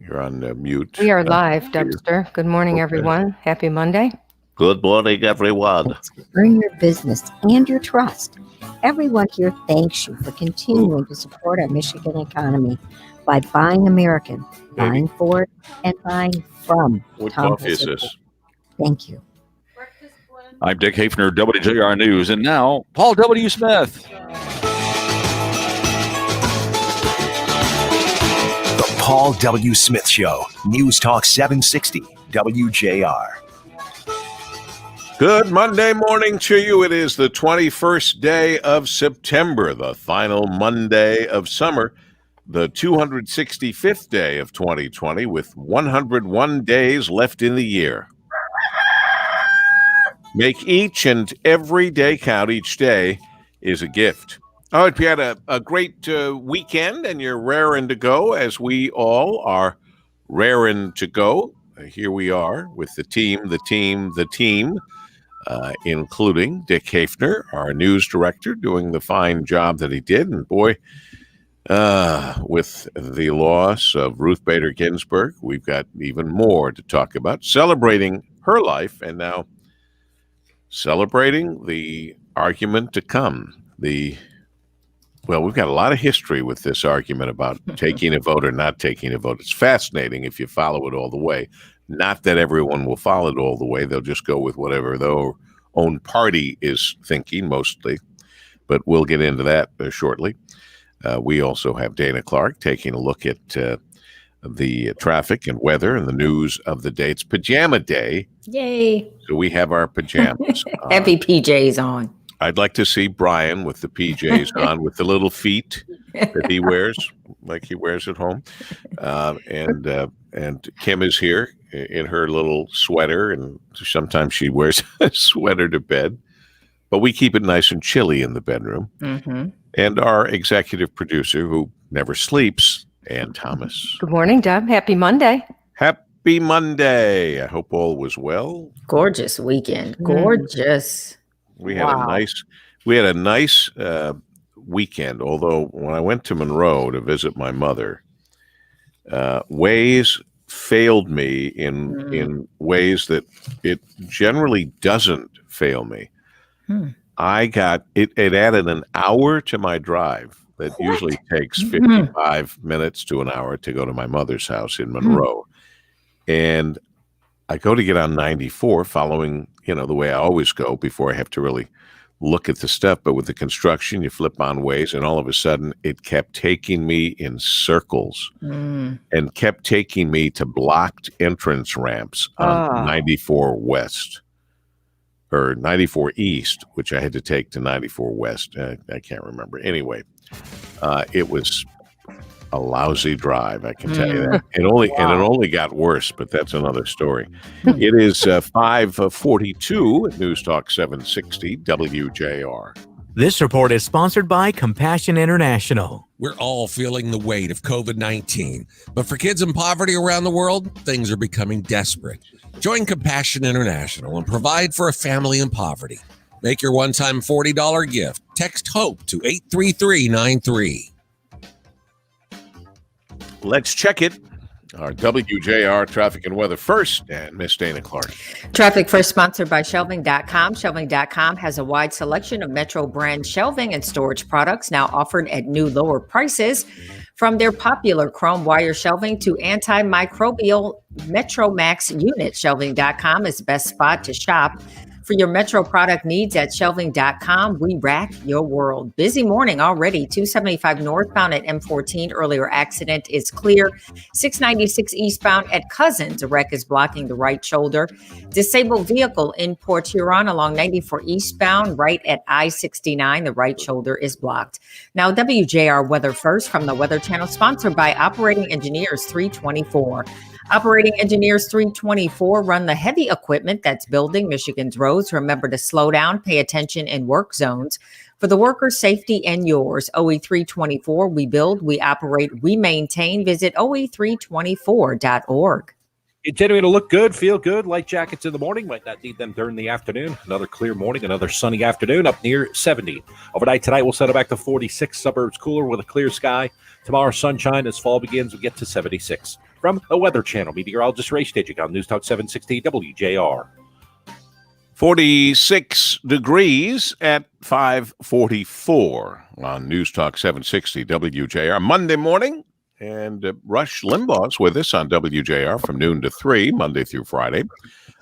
You're on mute. We are live, Dubster. Good morning, everyone. Happy Monday. Good morning, everyone. Earn your business and your trust. Everyone here thanks you for continuing to support our Michigan economy by buying American, buying for it, and buying from What Tom coffee is Pacific. this? Thank you. I'm Dick Hafner, WJR News, and now Paul W. Smith. The Paul W. Smith Show, News Talk 760, WJR. Good Monday morning to you. It is the 21st day of September, the final Monday of summer, the 265th day of 2020, with 101 days left in the year. Make each and every day count. Each day is a gift. Oh, if you had a great weekend and you're raring to go, as we all are raring to go, here we are with the team, including Dick Hafner, our news director, doing the fine job that he did. And boy, with the loss of Ruth Bader Ginsburg, we've got even more to talk about, celebrating her life and now celebrating the argument to come. We've got a lot of history with this argument about taking a vote or not taking a vote. It's fascinating if you follow it all the way. Not that everyone will follow it all the way. They'll just go with whatever their own party is thinking mostly. But we'll get into that shortly. We also have Dana Clark taking a look at the traffic and weather and the news of the day. It's Pajama Day. Yay. So we have our pajamas. Happy PJs on. I'd like to see Brian with the PJs on, with the little feet that he wears, like he wears at home. And Kim is here in her little sweater, and sometimes she wears a sweater to bed. But we keep it nice and chilly in the bedroom. Mm-hmm. And our executive producer, who never sleeps, Ann Thomas. Good morning, Deb. Happy Monday. Happy Monday. I hope all was well. Gorgeous weekend. Gorgeous. We had a nice weekend, although when I went to Monroe to visit my mother, Waze failed me in ways that it generally doesn't fail me. I got it added an hour to my drive that usually takes 55 minutes to an hour to go to my mother's house in Monroe. And I go to get on 94 following, the way I always go before I have to really look at the stuff. But with the construction, you flip on Waze, and all of a sudden it kept taking me in circles and kept taking me to blocked entrance ramps on 94 West or 94 East, which I had to take to 94 West. I can't remember. Anyway, it was a lousy drive, I can tell you that. It only got worse, but that's another story. It is 5:42 at News Talk 760 WJR. This report is sponsored by Compassion International. We're all feeling the weight of COVID-19, but for kids in poverty around the world, things are becoming desperate. Join Compassion International and provide for a family in poverty. Make your one-time $40 gift. Text HOPE to 83393. Let's check it. Our WJR traffic and weather first, and Miss Dana Clark. Traffic first sponsored by Shelving.com. Shelving.com has a wide selection of Metro brand shelving and storage products now offered at new lower prices. From their popular chrome wire shelving to antimicrobial Metro Max unit, Shelving.com is the best spot to shop. For your Metro product needs at Shelving.com, we rack your world. Busy morning already. 275 northbound at M14. Earlier accident is clear. 696 eastbound at Cousins. A wreck is blocking the right shoulder. Disabled vehicle in Port Huron along 94 eastbound, right at I-69. The right shoulder is blocked. Now, WJR Weather First from the Weather Channel, sponsored by Operating Engineers 324. Operating Engineers 324 run the heavy equipment that's building Michigan's roads. Remember to slow down, pay attention in work zones. For the workers' safety and yours, OE 324, we build, we operate, we maintain. Visit OE324.org. Continuing to look good, feel good. Light jackets in the morning. Might not need them during the afternoon. Another clear morning, another sunny afternoon up near 70. Overnight tonight, we'll settle back to 46. Suburbs cooler with a clear sky. Tomorrow, sunshine. As fall begins, we get to 76. from a Weather Channel meteorologist Ray Staging on News Talk 760 WJR. 46 degrees at 5:44 on News Talk 760 WJR. Monday morning, and Rush Limbaugh's with us on WJR from noon to 3, Monday through Friday.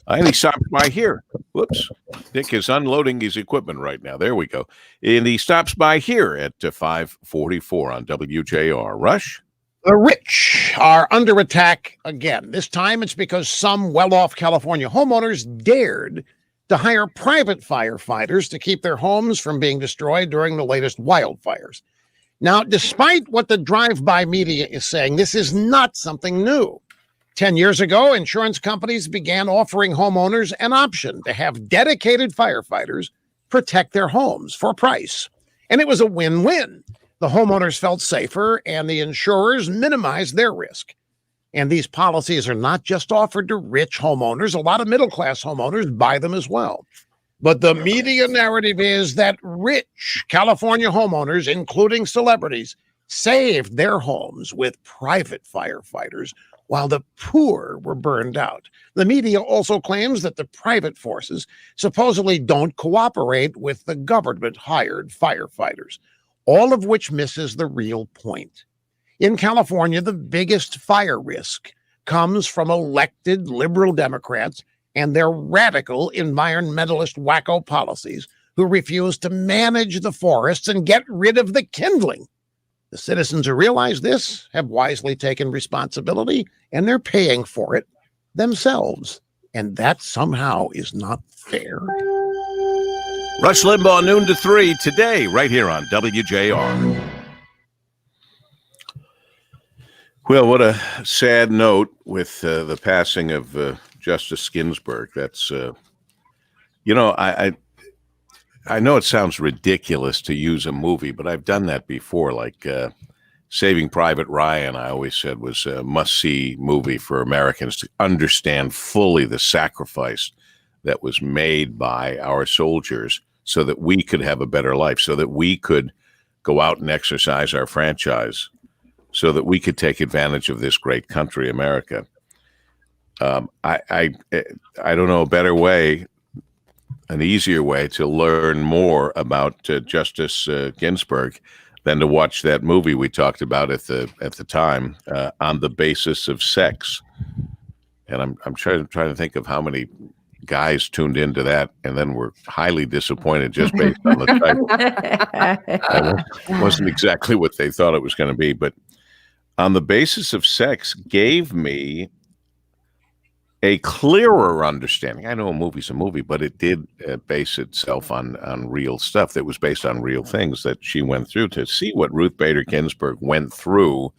And he stops by here. Whoops. Dick is unloading his equipment right now. There we go. And he stops by here at 5:44 on WJR. Rush? The rich are under attack again. This time it's because some well-off California homeowners dared to hire private firefighters to keep their homes from being destroyed during the latest wildfires. Now, despite what the drive-by media is saying, this is not something new. 10 years ago, insurance companies began offering homeowners an option to have dedicated firefighters protect their homes for a price. And it was a win-win. The homeowners felt safer and the insurers minimized their risk. And these policies are not just offered to rich homeowners. A lot of middle-class homeowners buy them as well. But the media narrative is that rich California homeowners, including celebrities, saved their homes with private firefighters while the poor were burned out. The media also claims that the private forces supposedly don't cooperate with the government-hired firefighters, all of which misses the real point. In California, the biggest fire risk comes from elected liberal Democrats and their radical environmentalist wacko policies who refuse to manage the forests and get rid of the kindling. The citizens who realize this have wisely taken responsibility, and they're paying for it themselves. And that somehow is not fair. Rush Limbaugh, noon to 3 today, right here on WJR. Well, what a sad note with the passing of Justice Ginsburg. That's, I know it sounds ridiculous to use a movie, but I've done that before. Like Saving Private Ryan, I always said was a must-see movie for Americans to understand fully the sacrifice that was made by our soldiers so that we could have a better life, so that we could go out and exercise our franchise, so that we could take advantage of this great country, America. I don't know a better way, an easier way to learn more about Justice Ginsburg than to watch that movie we talked about at the time, On the Basis of Sex. And I'm trying to think of how many guys tuned into that and then were highly disappointed just based on the title. That wasn't exactly what they thought it was going to be, but On the Basis of Sex gave me a clearer understanding. I know a movie's a movie, but it did base itself on real stuff that was based on real things that she went through. To see what Ruth Bader Ginsburg went through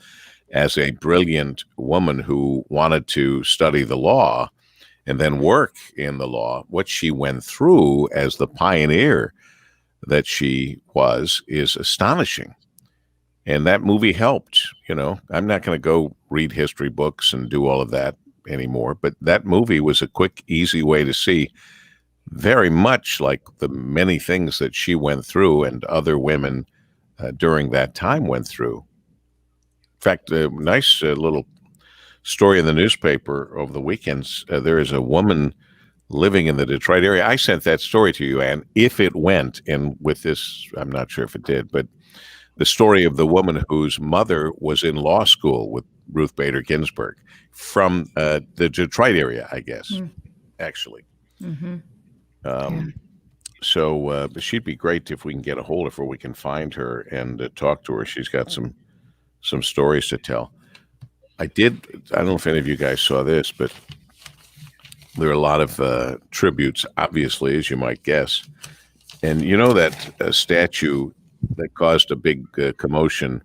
as a brilliant woman who wanted to study the law and then work in the law, what she went through as the pioneer that she was is astonishing. And that movie helped. I'm not going to go read history books and do all of that anymore, but that movie was a quick, easy way to see very much like the many things that she went through and other women during that time went through. In fact, a nice little story in the newspaper over the weekends. There is a woman living in the Detroit area. I sent that story to you, Ann. If it went, and with this, I'm not sure if it did, but the story of the woman whose mother was in law school with Ruth Bader Ginsburg from the Detroit area, I guess, actually. Mm-hmm. So she'd be great if we can get a hold of her. We can find her and talk to her. She's got some stories to tell. I don't know if any of you guys saw this, but there are a lot of tributes, obviously, as you might guess. And that statue that caused a big commotion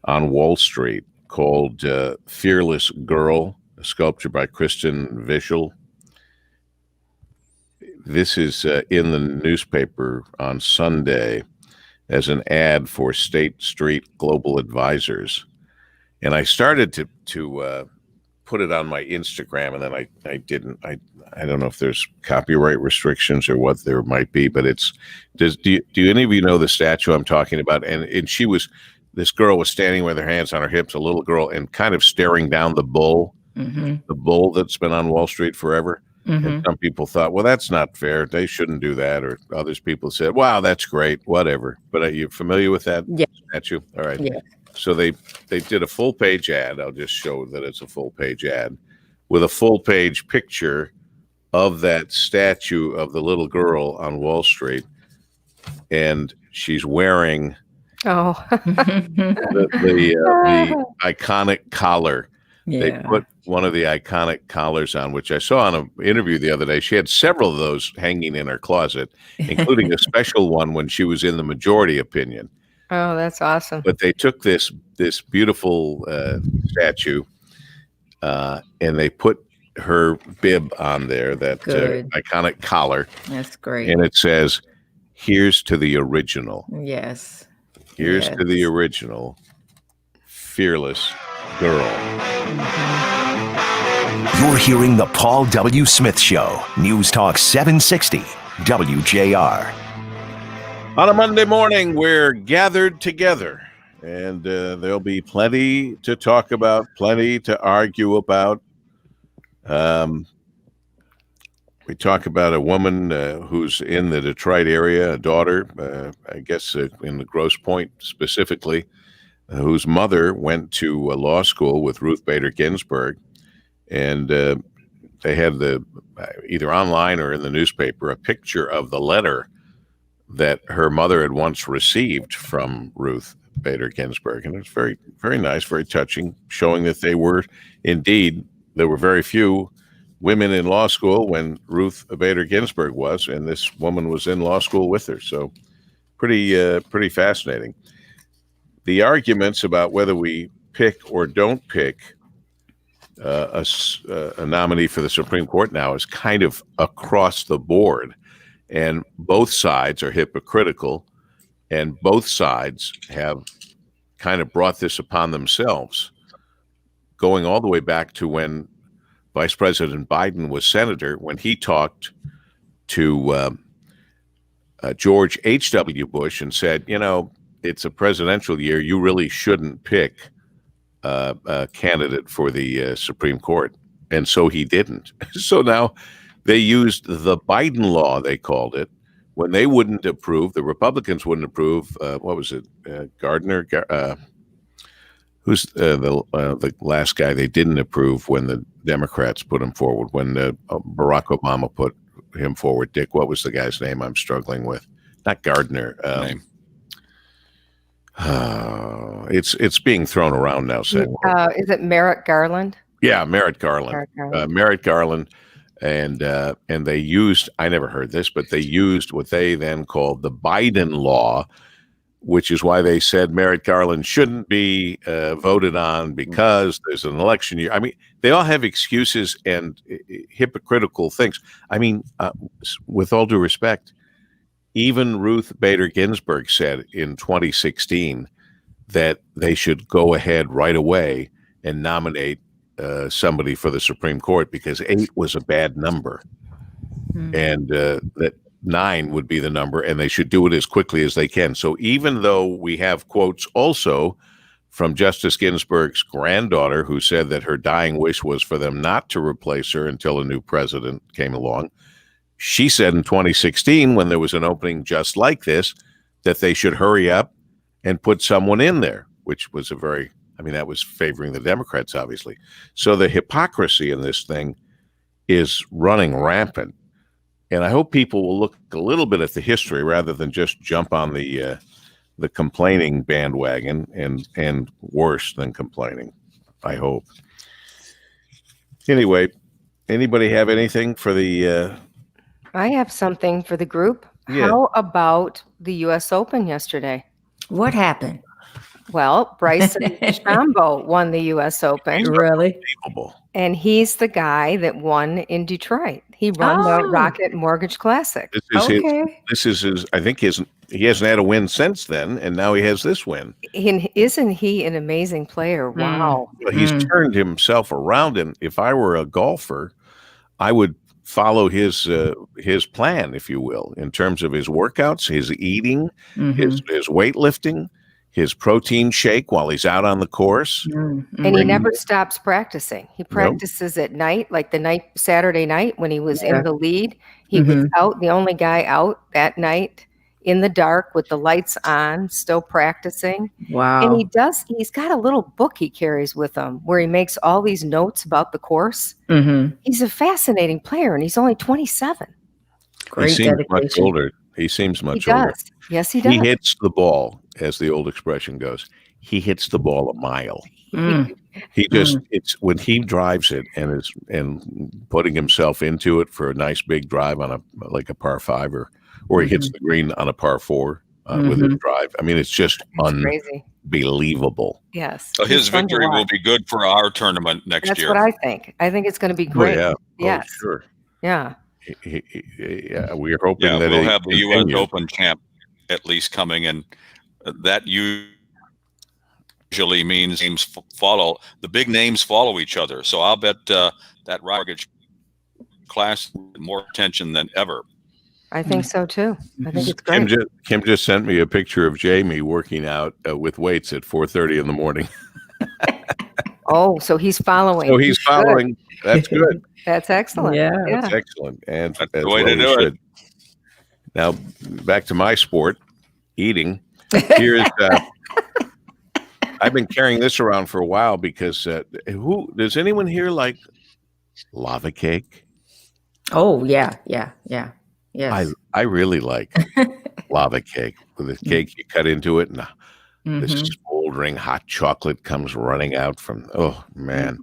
on Wall Street called Fearless Girl, a sculpture by Kristen Vischel. This is in the newspaper on Sunday as an ad for State Street Global Advisors. And I started to put it on my Instagram, and then I didn't. I don't know if there's copyright restrictions or what there might be, but do any of you know the statue I'm talking about? And this girl was standing with her hands on her hips, a little girl, and kind of staring down the bull the bull that's been on Wall Street forever. And some people thought, well, that's not fair. They shouldn't do that. Or others people said, wow, that's great, whatever. But are you familiar with that statue? All right. Yeah. So they did a full page ad. I'll just show that it's a full page ad with a full page picture of that statue of the little girl on Wall Street. And she's wearing the iconic collar. Yeah. They put one of the iconic collars on, which I saw on an interview the other day. She had several of those hanging in her closet, including a special one when she was in the majority opinion. Oh, that's awesome. But they took this beautiful statue and they put her bib on there, that iconic collar. That's great. And it says, here's to the original. Yes. Here's to the original fearless girl. You're hearing the Paul W. Smith Show. News Talk 760 WJR. On a Monday morning, we're gathered together, and there'll be plenty to talk about, plenty to argue about. We talk about a woman who's in the Detroit area, a daughter, I guess in the Grosse Pointe specifically, whose mother went to law school with Ruth Bader Ginsburg. And they had either online or in the newspaper, a picture of the letter that her mother had once received from Ruth Bader Ginsburg. And it's very, very nice, very touching, showing that there were very few women in law school when Ruth Bader Ginsburg was, and this woman was in law school with her. So pretty fascinating. The arguments about whether we pick or don't pick a nominee for the Supreme Court now is kind of across the board, and both sides are hypocritical, and both sides have kind of brought this upon themselves, going all the way back to when Vice President Biden was senator, when he talked to George H.W. Bush and said, it's a presidential year, you really shouldn't pick a candidate for the Supreme Court. And so he didn't. So now they used the Biden law, they called it, when they wouldn't approve, the Republicans wouldn't approve, what was it, Gardner? Who's the last guy they didn't approve when the Democrats put him forward, when Barack Obama put him forward? Dick, what was the guy's name I'm struggling with? Not Gardner. Name. It's being thrown around now. Saying, is it Merrick Garland? Yeah, Merrick Garland. Merrick Garland, and they used, I never heard this, but they used what they then called the Biden law, which is why they said Merrick Garland shouldn't be voted on because there's an election year. I mean, they all have excuses and hypocritical things. I mean, with all due respect, even Ruth Bader Ginsburg said in 2016 that they should go ahead right away and nominate somebody for the Supreme Court because 8 was a bad number, and that 9 would be the number, and they should do it as quickly as they can. So even though we have quotes also from Justice Ginsburg's granddaughter, who said that her dying wish was for them not to replace her until a new president came along, she said in 2016, when there was an opening just like this, that they should hurry up and put someone in there, which was that was favoring the Democrats, obviously. So the hypocrisy in this thing is running rampant. And I hope people will look a little bit at the history rather than just jump on the complaining bandwagon and worse than complaining, I hope. Anyway, anybody have anything for the... I have something for the group. Yeah. How about the U.S. Open yesterday? What happened? Well, Bryson Trombo won the U.S. Open. Really? And he's the guy that won in Detroit. He won the Rocket Mortgage Classic. This is his, I think he hasn't had a win since then, and now he has this win. Isn't he an amazing player? Wow. He's turned himself around, and if I were a golfer, I would follow his plan, if you will, in terms of his workouts, his eating, his weightlifting, his protein shake while he's out on the course. And he never stops practicing. He practices at night, like Saturday night when he was in the lead. He was out, the only guy out that night in the dark with the lights on, still practicing. Wow. And he's got a little book he carries with him where he makes all these notes about the course. He's a fascinating player, and he's only 27. Great he seems dedication. much older. He seems much He does. older. Yes, he does. He hits the ball, as the old expression goes. He hits the ball a mile. He just it's when he drives it and is putting himself into it for a nice big drive on a par 5 or he hits the green on a par 4 with his drive. I mean, it's just crazy. Unbelievable. Yes. So his victory will be good for our tournament next year. That's what I think. I think it's going to be great. Oh, yeah. Yes. Oh, sure. Yeah. Yeah, we're hoping that we'll have the U.S. continues. Open champ at least coming, and that usually means teams follow. The big names follow each other. So I'll bet that mortgage class more attention than ever. I think so too. I think it's great. Kim just sent me a picture of Jamie working out with weights at 4:30 in the morning. Oh, so he's following. So he's following. Good. That's good. That's excellent. Yeah. That's excellent. And that's the way to do it. Now, back to my sport, eating. Here's I've been carrying this around for a while because does anyone here like lava cake? Oh, yeah. Yes. I really like lava cake. With the cake, you cut into it, and this smoldering hot chocolate comes running out from. Oh man!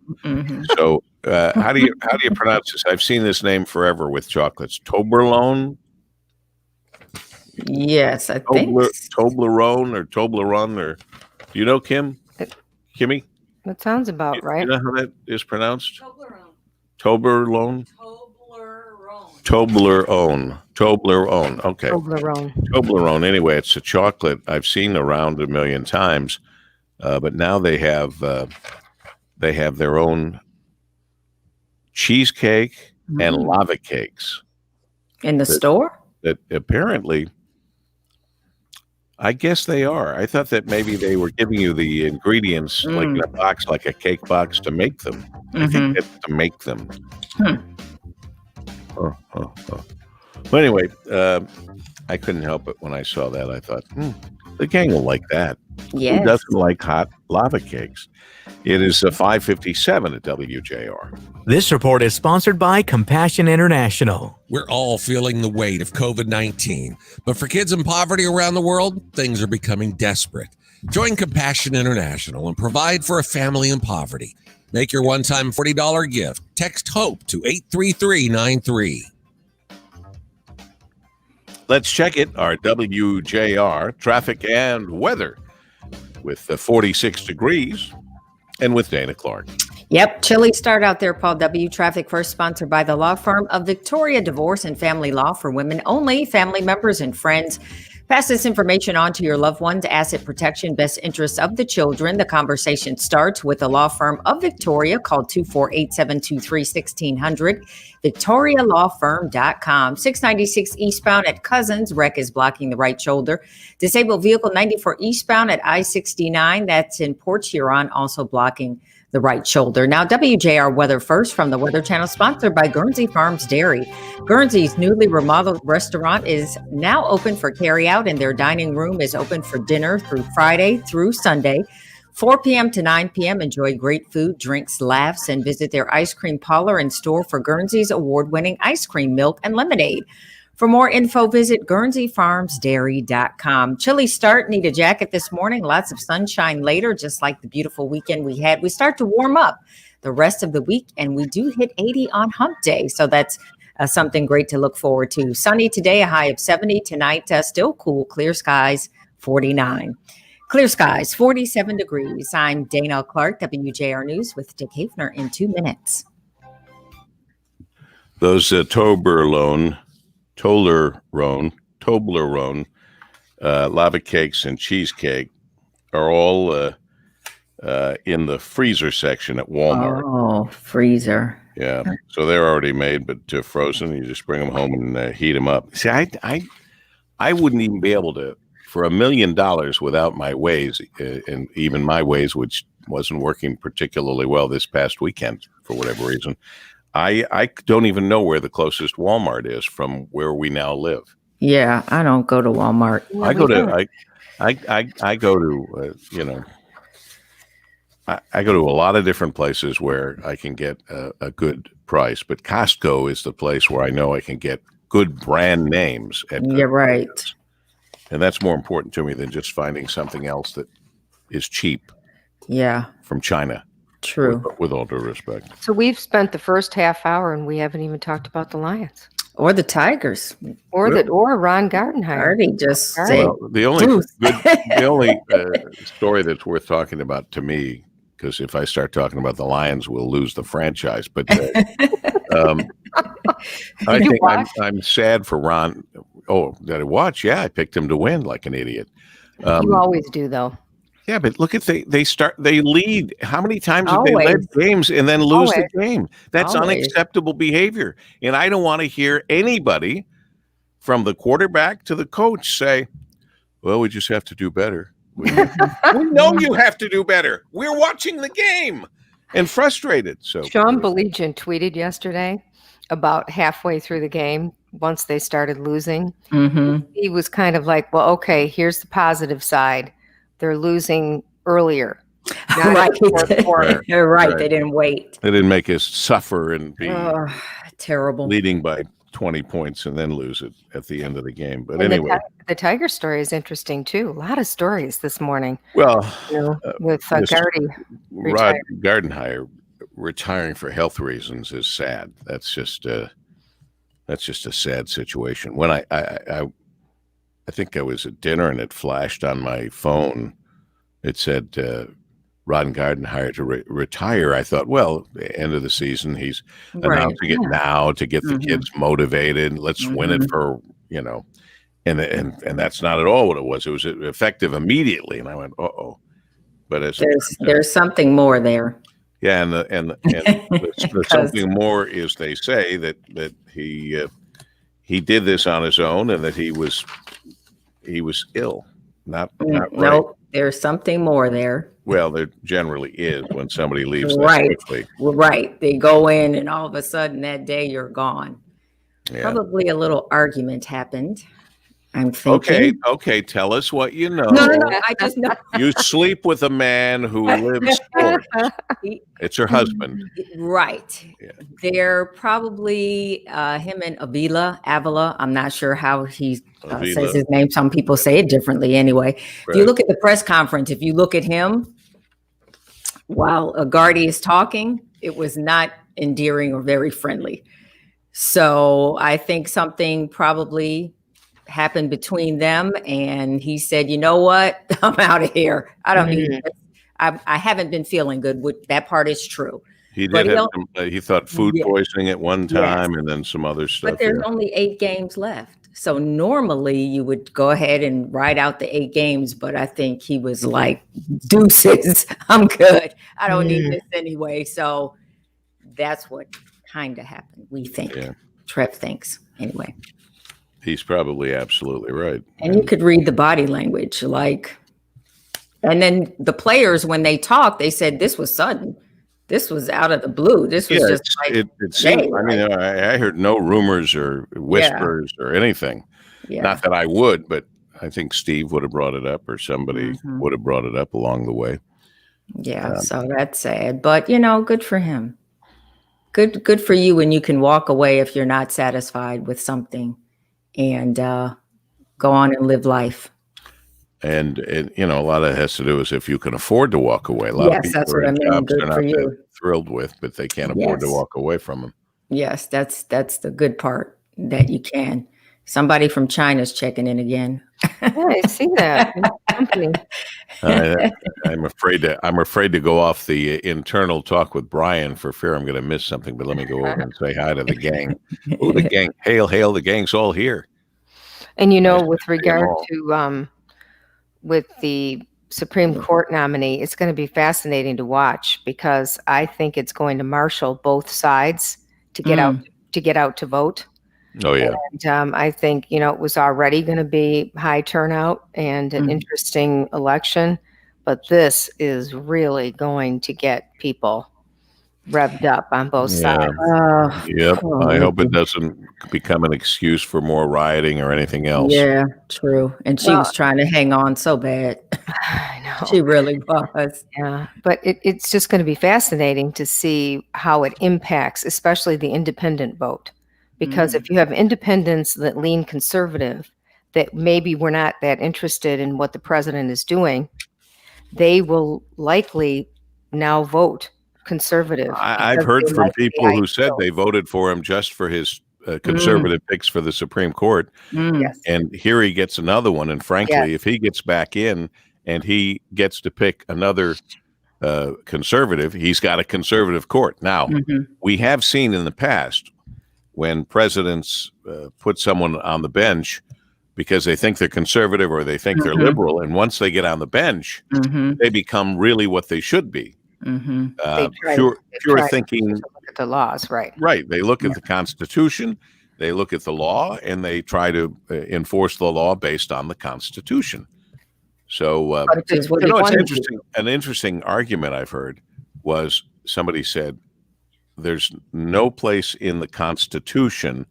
So how do you pronounce this? I've seen this name forever with chocolates. Toblerone. Yes, I think Toblerone or Toblerone or do you know Kimmy? That sounds about right. You know how that is pronounced? Toblerone. Toblerone. Okay. Toblerone. Anyway, it's a chocolate I've seen around a million times, but now they have their own cheesecake and lava cakes in the store. That apparently, I guess they are. I thought that maybe they were giving you the ingredients like in a box, like a cake box, to make them. I think that's to make them. But anyway, I couldn't help it when I saw that. I thought, the gang will like that. Yes. Who doesn't like hot lava cakes? It is 5:57 at WJR. This report is sponsored by Compassion International. We're all feeling the weight of COVID-19, but for kids in poverty around the world, things are becoming desperate. Join Compassion International and provide for a family in poverty. Make your one-time $40 gift. Text HOPE to 83393. Let's check it. Our WJR traffic and weather with 46 degrees and with Dana Clark. Yep. Chilly start out there, Paul W. Traffic first sponsored by the law firm of Victoria Divorce and Family Law for women only, family members and friends. Pass this information on to your loved ones. Asset protection, best interests of the children. The conversation starts with the law firm of Victoria. Call 248-723-1600. VictoriaLawFirm.com. 696 eastbound at Cousins. Wreck is blocking the right shoulder. Disabled vehicle 94 eastbound at I-69. That's in Port Huron, also blocking the right shoulder. Now, WJR weather first from the Weather Channel, sponsored by Guernsey Farms Dairy. Guernsey's newly remodeled restaurant is now open for carryout, and their dining room is open for dinner through Friday through Sunday, 4 p.m. to 9 p.m. Enjoy great food, drinks, laughs, and visit their ice cream parlor and store for Guernsey's award-winning ice cream, milk, and lemonade. For more info, visit GuernseyFarmsDairy.com. Chilly start, need a jacket this morning. Lots of sunshine later, just like the beautiful weekend we had. We start to warm up the rest of the week, and we do hit 80 on hump day. So that's something great to look forward to. Sunny today, a high of 70. Tonight, still cool. Clear skies, 49. Clear skies, 47 degrees. I'm Dana Clark, WJR News with Dick Hafner in 2 minutes. Those Toblerone, lava cakes and cheesecake are all in the freezer section at Walmart. Oh, freezer. Yeah, so they're already made, but frozen. You just bring them home and heat them up. See, I wouldn't even be able to for $1 million without my Waze, and even my Waze, which wasn't working particularly well this past weekend for whatever reason, I don't even know where the closest Walmart is from where we now live. Yeah, I don't go to Walmart. Yeah, I go to I go to I go to a lot of different places where I can get a good price, but Costco is the place where I know I can get good brand names at good You're right. prices. And that's more important to me than just finding something else that is cheap Yeah, from China. true. With all due respect. So we've spent the first half hour and we haven't even talked about the Lions Or the Tigers. or Ron Gardenhire. Already just All said, Well, the only story that's worth talking about to me, because if I start talking about the Lions, we'll lose the franchise. But I think I'm sad for Ron. Oh, did I watch? Yeah, I picked him to win like an idiot. You always do, though. Yeah, but look at they lead. How many times have they led games and then lose the game? That's unacceptable behavior. And I don't want to hear anybody from the quarterback to the coach say, well, we just have to do better. We know you have to do better. We're watching the game and frustrated. So Sean Belegian tweeted yesterday about halfway through the game, once they started losing. He was kind of like, well, okay, here's the positive side. They're losing earlier. Right. You're right. They didn't wait. They didn't make us suffer and be terrible, leading by 20 points and then lose it at the end of the game. But and anyway, the Tiger story is interesting too. A lot of stories this morning. Well, with Gardy, Rod Gardenhire retiring for health reasons is sad. That's just a sad situation. When I think I was at dinner and it flashed on my phone. It said Ron Gardenhire to retire. I thought, well, the end of the season, he's announcing it now to get the kids motivated. Let's win it for, and that's not at all what it was. It was effective immediately. And I went, uh-oh. But there's something more there. Yeah, and the something more is they say that he did this on his own and that he was ill, not right. Nope, there's something more there. Well, there generally is when somebody leaves right. this quickly. Right. They go in and all of a sudden that day you're gone. Yeah. Probably a little argument happened. I'm thinking. Okay. Tell us what you know. No. I just know. You sleep with a man who lives sports. It's her husband. Right. Yeah. They're probably him and Avila. I'm not sure how he says his name. Some people say it differently anyway. Right. If you look at the press conference, if you look at him while Gardy is talking, it was not endearing or very friendly. So I think something probably happened between them, and he said, you know what, I'm out of here. I don't need this. I haven't been feeling good. That part is true. He did have he thought food poisoning at one time and then some other stuff. But there's only 8 games left. So normally you would go ahead and ride out the 8 games, but I think he was like, deuces, I'm good. I don't need this anyway. So that's what kind of happened, we think. Yeah. Trev thinks, anyway. He's probably absolutely right. And you could read the body language, and then the players, when they talked, they said this was sudden. This was out of the blue. This was just like it seemed. I mean, I heard no rumors or whispers or anything. Yeah. Not that I would, but I think Steve would have brought it up, or somebody would have brought it up along the way. Yeah, so that's sad, but good for him. Good for you when you can walk away if you're not satisfied with something. And go on and live life. And a lot of it has to do is if you can afford to walk away. A lot of people that's what I mean. Good for you. Thrilled with, but they can't afford to walk away from them. Yes, that's the good part, that you can. Somebody from China's checking in again. Yeah, I see that. I'm afraid to go off the internal talk with Brian for fear I'm going to miss something. But let me go over and say hi to the gang. Oh, the gang! Hail! The gang's all here. And with regard to with the Supreme Court nominee, it's going to be fascinating to watch, because I think it's going to marshal both sides to get out to vote. Oh, yeah. And I think, it was already going to be high turnout and an interesting election, but this is really going to get people revved up on both sides. Yep. I hope it doesn't become an excuse for more rioting or anything else. Yeah, true. And she was trying to hang on so bad. I know. She really was. Yeah, but it's just going to be fascinating to see how it impacts, especially the independent vote. Because if you have independents that lean conservative, that maybe were not that interested in what the president is doing, they will likely now vote conservative. I've heard from people who said they voted for him just for his conservative picks for the Supreme Court. Yes. And here he gets another one. And frankly, if he gets back in and he gets to pick another conservative, he's got a conservative court. Now, we have seen in the past when presidents put someone on the bench because they think they're conservative or they think they're liberal. And once they get on the bench, they become really what they should be. Pure thinking. Look at the laws, right? Right. They look at the Constitution, they look at the law, and they try to enforce the law based on the Constitution. So it's interesting. An interesting argument I've heard was somebody said there's no place in the Constitution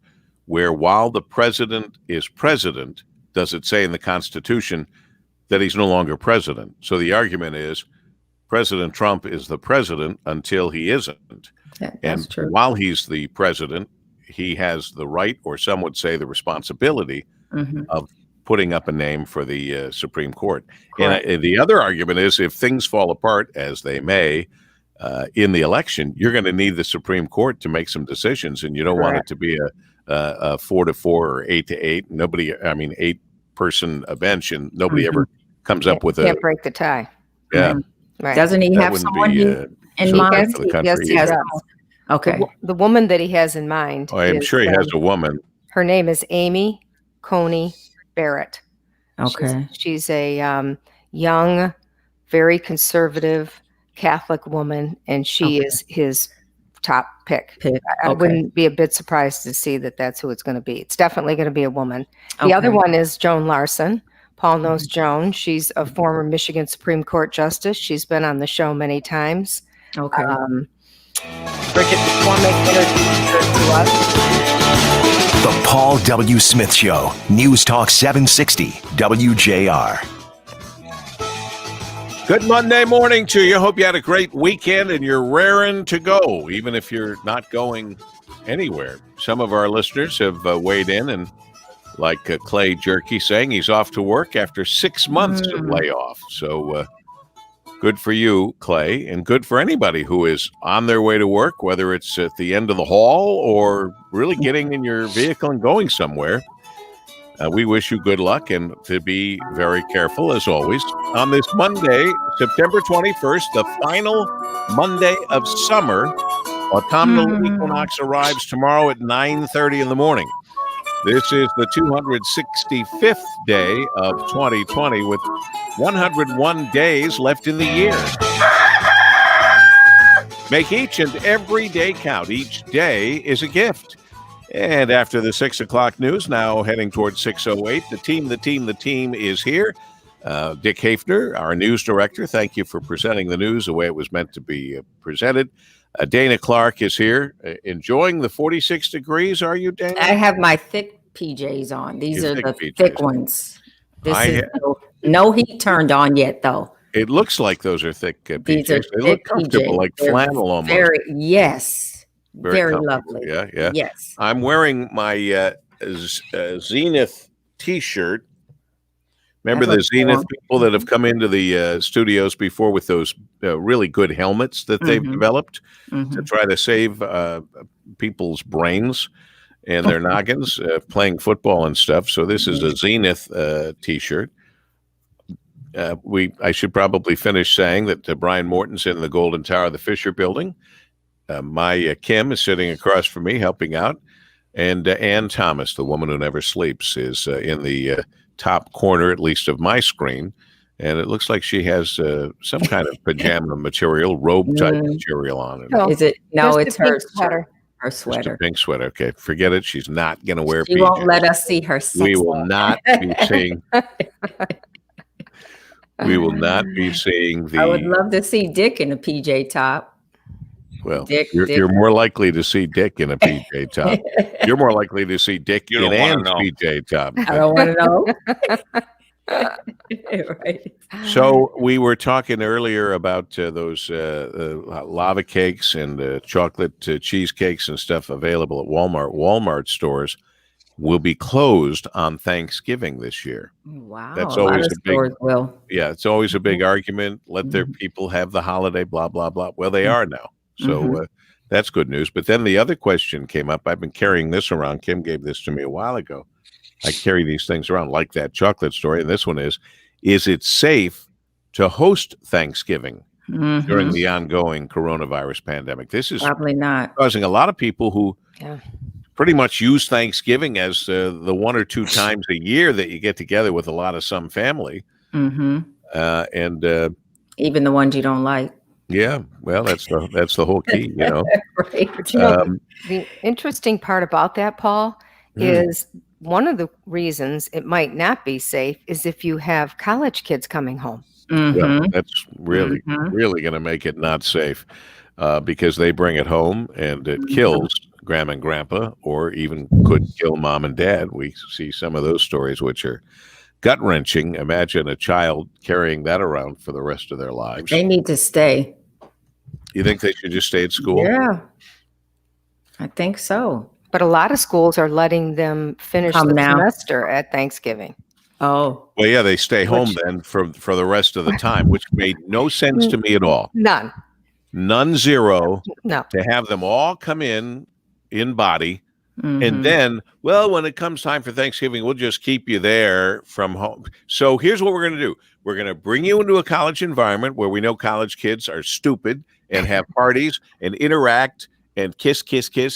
where while the president is president, does it say in the Constitution that he's no longer president. So the argument is President Trump is the president until he isn't. And true. While he's the president, he has the right, or some would say the responsibility, of putting up a name for the Supreme Court. And the other argument is if things fall apart, as they may, in the election, you're going to need the Supreme Court to make some decisions, and you don't want it to be a 4-4 or 8-8. 8-person bench, and nobody ever comes up with can't break the tie. Yeah. Right. Doesn't he have someone in mind? Yes, he has. Okay. The woman that he has in mind. I'm sure he has a woman. Her name is Amy Coney Barrett. Okay. She's a young, very conservative Catholic woman, and she is his top pick. I wouldn't be a bit surprised to see that that's who it's going to be. It's definitely going to be a woman. The other one is Joan Larson. Paul knows Joan. She's a former Michigan Supreme Court justice. She's been on the show many times. Okay. Bridget McCormick introduced her to us. The Paul W. Smith Show, News Talk 760, WJR. Good Monday morning to you. Hope you had a great weekend and you're raring to go, even if you're not going anywhere. Some of our listeners have weighed in, and like Clay Jerky saying, he's off to work after 6 months of layoff. So good for you, Clay, and good for anybody who is on their way to work, whether it's at the end of the hall or really getting in your vehicle and going somewhere. We wish you good luck and to be very careful, as always. On this Monday, September 21st, the final Monday of summer, autumnal equinox arrives tomorrow at 9:30 in the morning. This is the 265th day of 2020 with 101 days left in the year. Make each and every day count. Each day is a gift. And after the 6 o'clock news, now heading towards 6:08, the team is here. Dick Hafner, our news director, thank you for presenting the news the way it was meant to be presented. Dana Clark is here, enjoying the 46 degrees. Are you, Dana? I have my thick PJs on. These are the thick ones. This is no heat turned on yet, though. It looks like those are thick PJs. These are they look comfortable, PJs. like They're flannel almost. Very lovely. Yeah. Yes. I'm wearing my Zenith T-shirt. Remember the Zenith people that have come into the studios before with those really good helmets that they've developed to try to save people's brains and their noggins playing football and stuff. So this is a Zenith T-shirt. I should probably finish saying that Brian Morton's in the Golden Tower of the Fisher Building. My Kim is sitting across from me helping out. And Ann Thomas, the woman who never sleeps, is in the top corner, at least of my screen. And it looks like she has some kind of pajama material, robe type material on it. Is it? No, it's her Her Just a sweater. pink sweater. Okay, forget it. She's not going to wear She PJs. won't let us see her We sex will life. not be seeing. We will not be seeing I would the. love to see Dick in a PJ top. Well, Dick. you're more likely to see Dick in a PJ top. You're more likely to see Dick You in don't wanna Ann's know. PJ top. I don't want to know. Right. So we were talking earlier about those lava cakes and chocolate cheesecakes and stuff available at Walmart. Walmart stores will be closed on Thanksgiving this year. Wow. That's a lot always of a big. stores will. Yeah, it's always a big argument. Let their people have the holiday, blah, blah, blah. Well, they are now. So that's good news. But then the other question came up. I've been carrying this around. Kim gave this to me a while ago. I carry these things around like that chocolate story. And this one is it safe to host Thanksgiving during the ongoing coronavirus pandemic? This is Probably not. causing a lot of people who pretty much use Thanksgiving as the one or two times a year that you get together with a lot of some family. And even the ones you don't like. yeah, well, that's the whole key, you know. Right. But you know, the interesting part about that, Paul, is one of the reasons it might not be safe is if you have college kids coming home. Well, that's really going to make it not safe because they bring it home and it kills grandma and grandpa, or even could kill mom and dad. We see some of those stories which are gut-wrenching. Imagine a child carrying that around for the rest of their lives. They need to stay. You think they should just stay at school? Yeah, I think so. But a lot of schools are letting them finish Come the now. semester at Thanksgiving. Oh, Well, yeah, they stay home then for the rest of the time, which made no sense to me at all. None, zero. No. To have them all come in body. And then, well, when it comes time for Thanksgiving, we'll just keep you there from home. So here's what we're going to do. We're going to bring you into a college environment where we know college kids are stupid and have parties and interact and kiss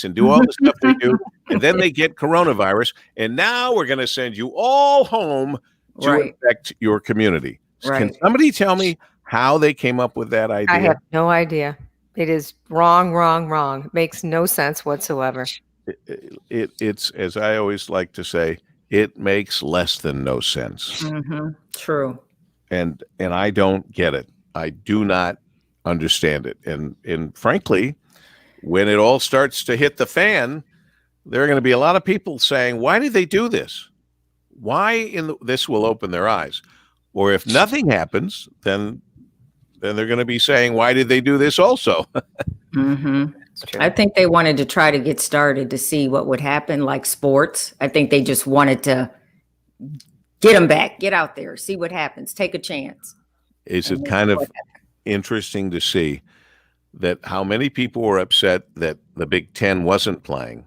and do all the stuff they do. And then they get coronavirus. And now we're going to send you all home to infect your community. Can somebody tell me how they came up with that idea? I have no idea. It is wrong. It makes no sense whatsoever. It's, as I always like to say, it makes less than no sense. True. And I don't get it. I do not understand it. And frankly, when it all starts to hit the fan, there are going to be a lot of people saying, why did they do this? Why this will open their eyes? Or if nothing happens, then they're going to be saying, why did they do this also? I think they wanted to try to get started to see what would happen, like sports. I think they just wanted to get them back, get out there, see what happens, take a chance. Is it kind of interesting to see that how many people were upset that the Big Ten wasn't playing?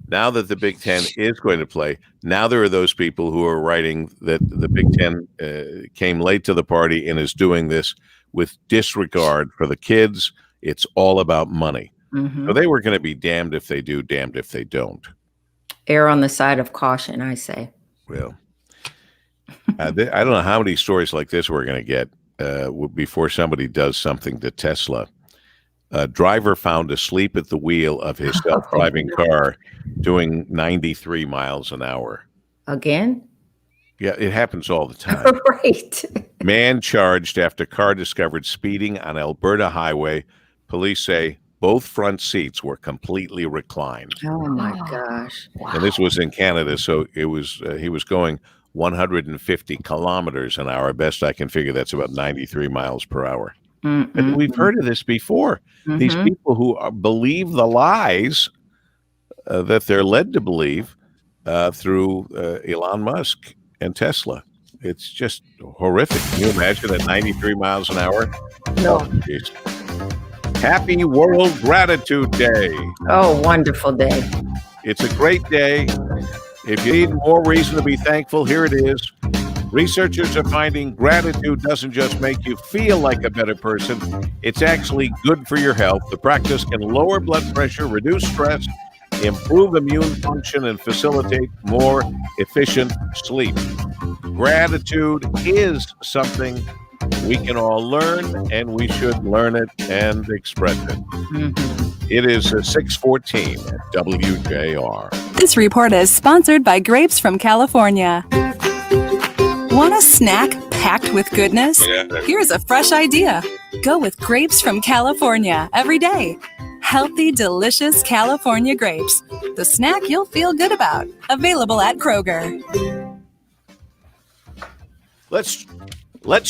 Now that the Big Ten is going to play, now there are those people who are writing that the Big Ten came late to the party and is doing this with disregard for the kids. It's all about money. So they were going to be damned if they do, damned if they don't. Err on the side of caution, I say. Well, I don't know how many stories like this we're going to get before somebody does something to Tesla. A driver found asleep at the wheel of his self-driving car doing 93 miles an hour. Again? Yeah, it happens all the time. Right. Man charged after car discovered speeding on Alberta highway. Police say both front seats were completely reclined. Oh my gosh. Wow. And this was in Canada, so it was he was going 150 kilometers an hour. Best I can figure, that's about 93 miles per hour. And we've heard of this before. These people who believe the lies that they're led to believe through Elon Musk and Tesla. It's just horrific. Can you imagine at 93 miles an hour? No. Oh, happy World Gratitude Day. Oh, wonderful day. It's a great day. If you need more reason to be thankful, here it is. Researchers are finding gratitude doesn't just make you feel like a better person, it's actually good for your health. The practice can lower blood pressure, reduce stress, improve immune function, and facilitate more efficient sleep. Gratitude is something we can all learn, and we should learn it and express it. It is 6:14 at WJR. This report is sponsored by Grapes from California. Want a snack packed with goodness? Here's a fresh idea. Go with Grapes from California every day. Healthy, delicious California grapes. The snack you'll feel good about. Available at Kroger. Let's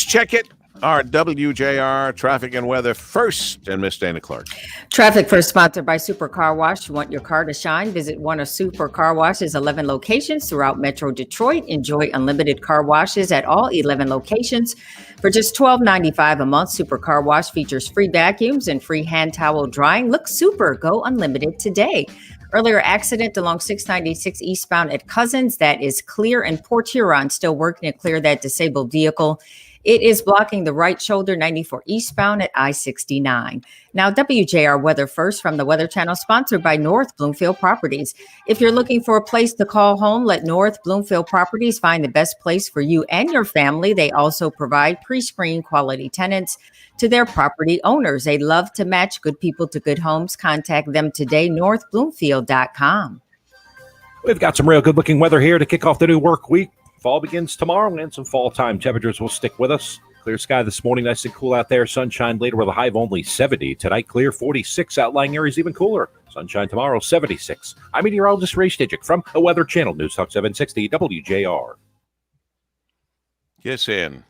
check it. Our WJR traffic and weather first, and Miss Dana Clark. Traffic first sponsored by Super Car Wash. You want your car to shine? Visit one of Super Car Wash's 11 locations throughout Metro Detroit. Enjoy unlimited car washes at all 11 locations. For just $12.95 a month, Super Car Wash features free vacuums and free hand towel drying. Look super. Go unlimited today. Earlier accident along 696 eastbound at Cousins. That is clear, and Port Huron still working to clear that disabled vehicle. It is blocking the right shoulder 94 eastbound at I-69. Now, WJR weather first from the Weather Channel, sponsored by North Bloomfield Properties. If you're looking for a place to call home, let North Bloomfield Properties find the best place for you and your family. They also provide pre-screened quality tenants to their property owners. They love to match good people to good homes. Contact them today, northbloomfield.com. We've got some real good-looking weather here to kick off the new work week. Fall begins tomorrow, and some fall time temperatures will stick with us. Clear sky this morning, nice and cool out there. Sunshine later with a high of only 70. Tonight, clear 46. Outlying areas even cooler. Sunshine tomorrow, 76. I'm meteorologist Ray Stidgick from the Weather Channel, News Talk 760 WJR. Yes, and